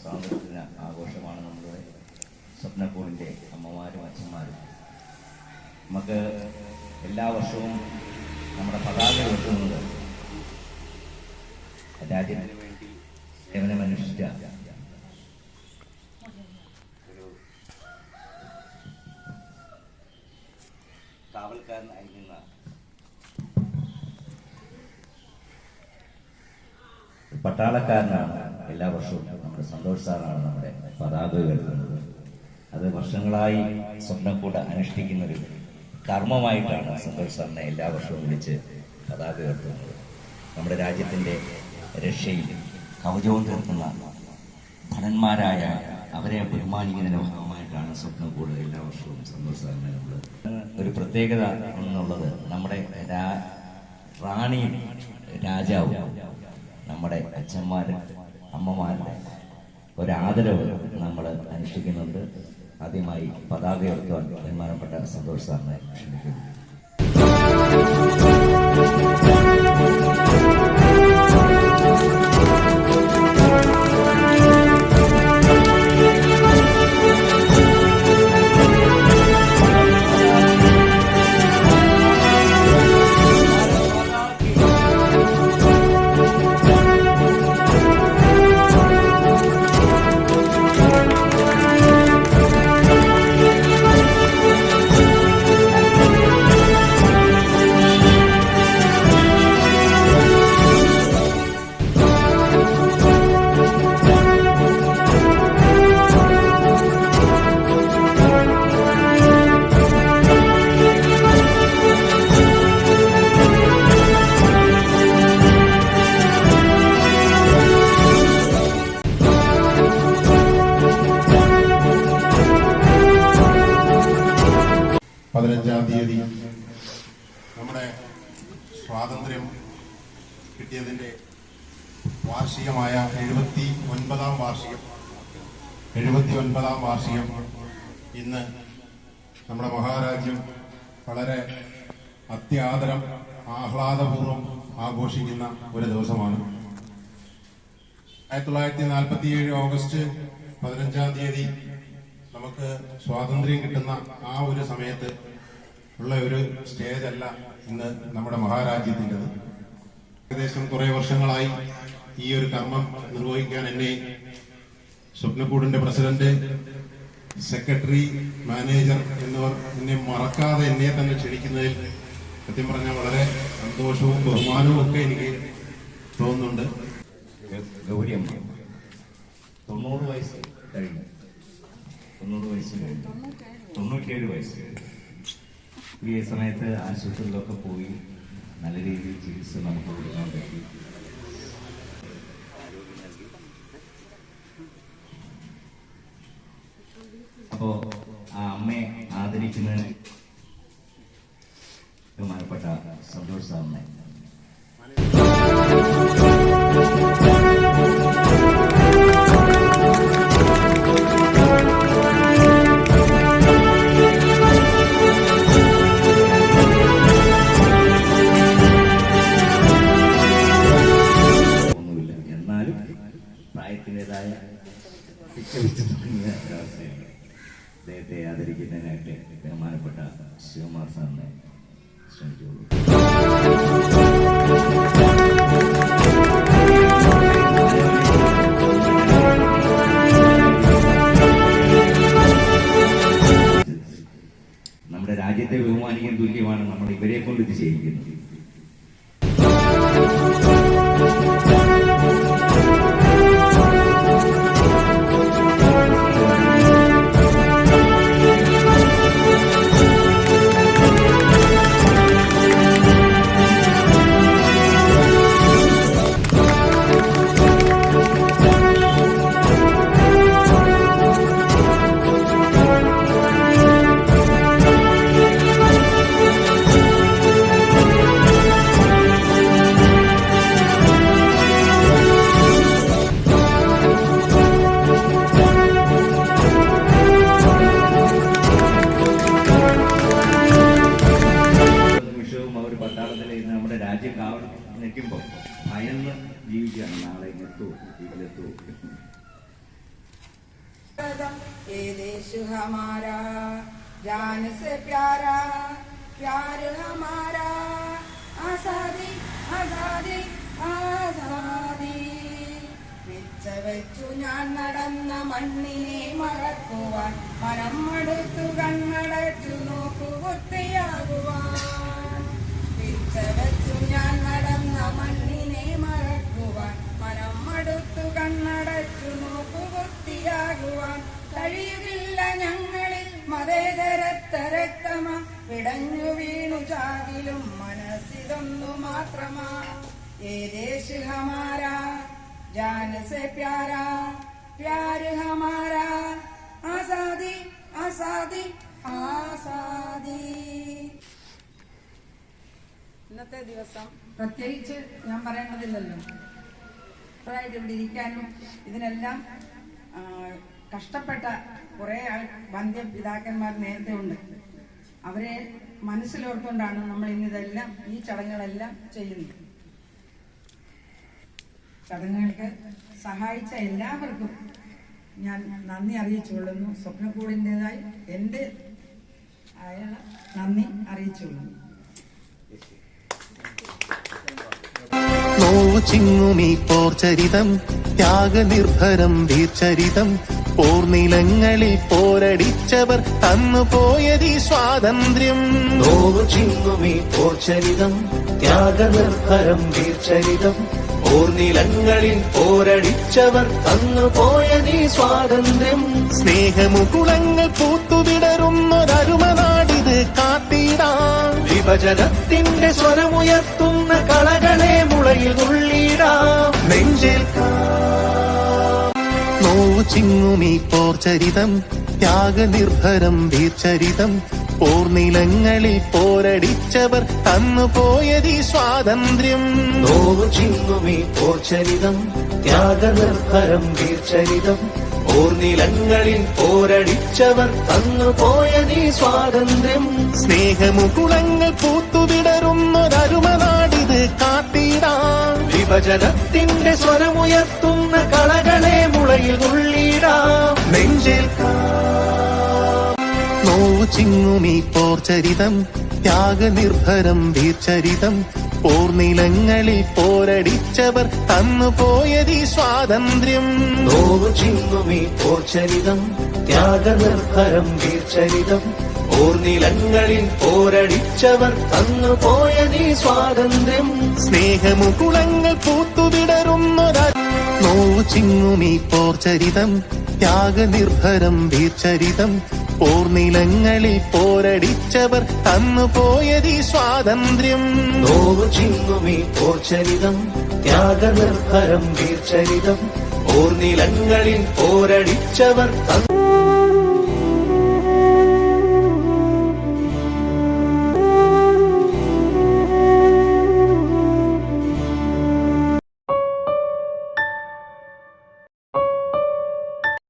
സ്വാതന്ത്ര്യദിന ആഘോഷമാണ് നമ്മുടെ സ്വപ്നക്കൂടിൻ്റെ അമ്മമാരും അച്ഛന്മാരും. നമുക്ക് എല്ലാ വർഷവും നമ്മുടെ പതാക ഉയർത്തുന്നത് രാജ്യത്തിന് വേണ്ടി സേവനമനുഷ്ഠിച്ച ഒരു കാവൽക്കാരനായിരുന്ന പട്ടാളക്കാരനാണ് എല്ലാ വർഷവും നമ്മുടെ സന്തോഷ് സാറാണ് നമ്മുടെ പതാക ഉയർത്തുന്നത്. അത് വർഷങ്ങളായി സ്വപ്നക്കൂട് അനുഷ്ഠിക്കുന്ന ഒരു കർമ്മമായിട്ടാണ് സന്തോഷ് സാറിനെ എല്ലാ വർഷവും വിളിച്ച് പതാക ഉയർത്തുന്നത്. നമ്മുടെ രാജ്യത്തിൻ്റെ രക്ഷയിൽ കവചവും തീർക്കുന്ന ഭടന്മാരായ അവരെ ബഹുമാനിക്കുന്നതിന് ഭാഗമായിട്ടാണ് സ്വപ്നക്കൂട് എല്ലാ വർഷവും സന്തോഷ് സാറിനെ നമ്മൾ. ഒരു പ്രത്യേകത എന്നുള്ളത് നമ്മുടെ റാണിയും രാജാവും നമ്മുടെ അച്ഛന്മാരും അമ്മമാരുടെ ഒരാദരവ് നമ്മൾ അനുഷ്ഠിക്കുന്നുണ്ട്. ആദ്യമായി പതാക ഉയർത്തുവാൻ ബഹുമാനപ്പെട്ട സന്തോഷ് സാറിനെ ക്ഷണിക്കുന്നു. തീയതി നമ്മുടെ സ്വാതന്ത്ര്യം കിട്ടിയതിൻ്റെ വാർഷികമായ 79ാം വാർഷികം ഇന്ന് നമ്മുടെ മഹാരാജ്യം വളരെ അത്യാദരം ആഹ്ലാദപൂർവ്വം ആഘോഷിക്കുന്ന ഒരു ദിവസമാണ്. 1947 ഓഗസ്റ്റ് 15-ാം തീയതി നമുക്ക് സ്വാതന്ത്ര്യം കിട്ടുന്ന ആ ഒരു സമയത്ത് ഉള്ള ഒരു സ്റ്റേജ് അല്ല ഇന്ന് നമ്മുടെ മഹാരാജ്യത്തിൻ്റെത്. ഏകദേശം കുറേ വർഷങ്ങളായി ഈ ഒരു കർമ്മം നിർവഹിക്കാൻ എന്നെ സ്വപ്നക്കൂടിന്റെ പ്രസിഡന്റ്, സെക്രട്ടറി, മാനേജർ എന്നിവർ എന്നെ മറക്കാതെ എന്നെ തന്നെ ക്ഷണിക്കുന്നതിൽ സത്യം പറഞ്ഞാൽ വളരെ സന്തോഷവും ബഹുമാനവും ഒക്കെ എനിക്ക് തോന്നുന്നുണ്ട്. ഗൗരിയമ്മ 90 വയസ്സ് കഴിഞ്ഞു. 90 വയസ്സ് കഴിഞ്ഞു. 97 വയസ്സ് കഴിഞ്ഞു. ഈ സമയത്ത് ആശുപത്രിയിലൊക്കെ പോയി നല്ല രീതിയിൽ ചികിത്സ നമുക്ക് കൊടുക്കാൻ പറ്റി. അപ്പോ ആ അമ്മയെ ആദരിക്കുന്നതിന് ബഹുമാനപ്പെട്ട സന്തോഷ് സാറിനെ പ്രായത്തിൻ്റെതായ ഒരവസ്ഥയാണ്. അദ്ദേഹത്തെ ആദരിക്കുന്നതിനായിട്ട് ബഹുമാനപ്പെട്ട ശിവകുമാർ സാറിനെ ശ്രമിച്ചോളൂ. നമ്മുടെ രാജ്യത്തെ ബഹുമാനിക്കാൻ തുല്യമാണ് നമ്മൾ ഇവരെ കൊണ്ട് ഇത് ചെയ്യിക്കുന്നത്. ये देश हमारा जान से प्यारा प्यार हमारा आजादी आजादी ആസാദി വെച്ചു ഞാൻ നടന്ന മണ്ണിനെ മറക്കുവാൻ മനം മടുത്തു കണ്ണടച്ചു നോക്കുകുത്തിയാകുവാൻ വെച്ചു ഞാൻ നടന്ന മണ്ണിനെ മറക്കുവാൻ മനം മടുത്തു കണ്ണടച്ചു നോക്കുകുത്തിയാകുവാൻ കഴിയുകില്ല ഞങ്ങളിൽ മതേതരത്തരക്തമാ പിടഞ്ഞു വീണു ചാകിലും മനസ്സിതൊന്നു മാത്രമാ ये देश हमारा जान से प्यारा प्यार हमारा आजादी आजादी आजादी ഇന്നത്തെ ദിവസം പ്രത്യേകിച്ച് ഞാൻ പറയേണ്ടതില്ലല്ലോ. അപ്പോഴായിട്ട് ഇവിടെ ഇരിക്കാനും ഇതിനെല്ലാം കഷ്ടപ്പെട്ട കുറേ വന്ധ്യപിതാക്കന്മാർ നേരത്തെ ഉണ്ട്. അവരെ മനസ്സിലോർത്തുകൊണ്ടാണ് നമ്മൾ ഇന്നിതെല്ലാം ഈ ചടങ്ങുകളെല്ലാം ചെയ്യുന്നത്. ചടങ്ങുകൾക്ക് സഹായിച്ച എല്ലാവർക്കും ഞാൻ നന്ദി അറിയിച്ചുകൊള്ളുന്നു. സ്വപ്നക്കൂടിൻ്റെതായി എൻ്റെ നന്ദി അറിയിച്ചുകൊള്ളുന്നു. നോവു ചിങ്ങുമീ പോർചരിതം ത്യാഗനിർഭരം വീർചരിതം പോർനിലങ്ങളിൽ പോരടിച്ചവർ തന്നുപോയതീ സ്വാതന്ത്ര്യം. നോവു ചിങ്ങുമീ പോർചരിതം ത്യാഗനിർഭരം വീർചരിതം പോർനിലങ്ങളിൽ പോരടിച്ചവർ തന്നുപോയതീ സ്വാതന്ത്ര്യം. സ്നേഹമുകുളങ്ങൾ പൂത്തുവിടരുന്നൊരരുമനാടിത് കാത്തിടാം. വിഭജനത്തിന്റെ സ്വരമുയർത്തുന്ന കളകളെ മുളയിൽ ഉള്ളിടാം. നെഞ്ചേൽക്കാം നോവു ചിങ്ങുമീ പോർചരിതം ത്യാഗനിർഭരം വീർചരിതം പോർനിലങ്ങളിൽ പോരടിച്ചവർ തന്നുപോയതീ സ്വാതന്ത്ര്യം. നോവു ചിങ്ങുമീ പോർചരിതം ത്യാഗനിർഭരം വീർചരിതം പോർനിലങ്ങളിൽ പോരടിച്ചവർ തന്നുപോയതീ സ്വാതന്ത്ര്യം. സ്നേഹമുകുളങ്ങൾ പൂത്തുവിടരുന്നൊരരുമനാടിത് കാത്തിടാം. വിഭജനത്തിന്റെ സ്വരമുയർത്തുന്ന കളകളെ മുളയിൽ ഉള്ളിടാം. നെഞ്ചേൽക്കാം നോവു ചിങ്ങുമീ പോർചരിതം ത്യാഗനിർഭരം വീർചരിതം പോർനിലങ്ങളിൽ പോരടിച്ചവർ തന്നുപോയതീ സ്വാതന്ത്ര്യം. നോവു ചിങ്ങുമീ പോർചരിതം ത്യാഗനിർഭരം വീർചരിതം പോർനിലങ്ങളിൽ പോരടിച്ചവർ തന്നുപോയതീ സ്വാതന്ത്ര്യം. സ്നേഹമുകുളങ്ങൾ നോവു ചിങ്ങുമീ പോർചരിതം ത്യാഗനിർഭരം വീർചരിതം പോർനിലങ്ങളിൽ പോരടിച്ചവർ തന്നുപോയതീ സ്വാതന്ത്ര്യം. നോവു ചിങ്ങുമീ പോർചരിതം ത്യാഗനിർഭരം വീർചരിതം പോർനിലങ്ങളിൽ പോരടിച്ചവർ